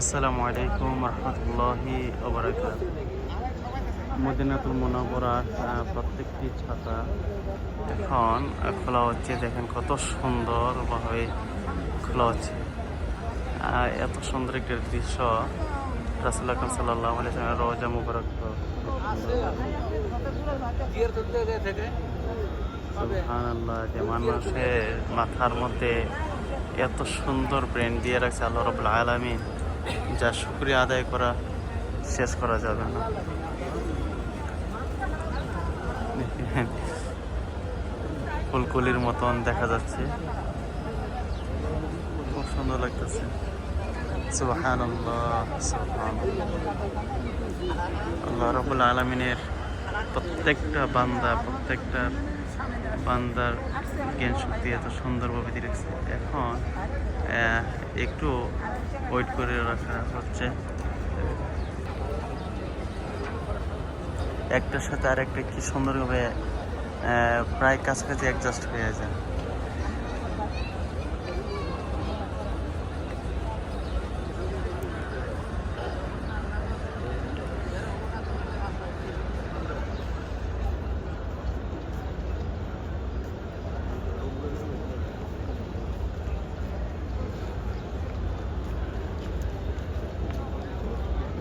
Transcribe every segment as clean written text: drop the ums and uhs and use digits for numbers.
আসসালামু আলাইকুম রহমতুল্লাহি ওয়া বারাকাতুহু। মদিনাতুল মুনাওয়ারার প্রত্যেকটি ছাতা এখন খোলা হচ্ছে। দেখেন কত সুন্দরভাবে খোলা হচ্ছে। এত সুন্দর একটি দৃশ্য রাসূল আকরাম সাল্লাল্লাহু আলাইহি ওয়াসাল্লামের রওজা মুবারক। সুবহানাল্লাহ, যে মানুষের মাথার মধ্যে এত সুন্দর ব্রেন দিয়ে রাখছে আল্লাহ রাব্বুল আলামিন, যা শুকরিয়া আদায় করা শেষ করা যাবে না। ফুলকলির মতন দেখা যাচ্ছে, খুব সুন্দর লাগতেছে। সুবহানাল্লাহ, সুবহানাল্লাহ। আল্লাহ রাব্বুল আলামিনের প্রত্যেকটা বান্দার জ্ঞান শক্তি এত সুন্দরভাবে দিয়ে রাখছে। এখন একটু ওয়েট করে রাখা হচ্ছে, একটার সাথে আর একটা কি সুন্দরভাবে প্রায় কাছাকাছি অ্যাডজাস্ট হয়ে যায়।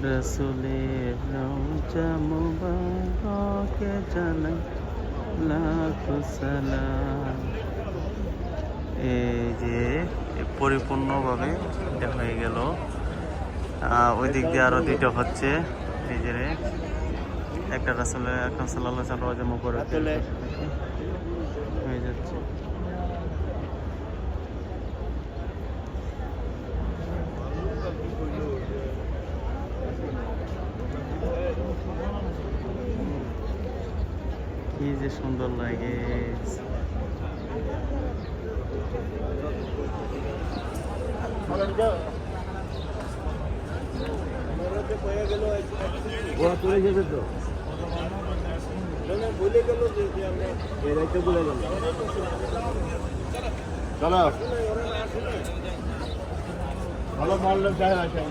রসুলের রওজা মুবারকে জানাই লাখো সালাম। এই যে পরিপূর্ণভাবে এটা হয়ে গেল। ওই দিক দিয়ে আরো দুইটা হচ্ছে। এই যে একটা রাসূলের আকরাম সাল্লাল্লাহু আলাইহি ওয়াসাল্লাম রওজা মুবারক হয়ে যাচ্ছে। কি যে সুন্দর লাগে। চলে যাবে তো ভুলে গেল যে ভুলে গেল। চলো ভালো মারলে যায় আসে।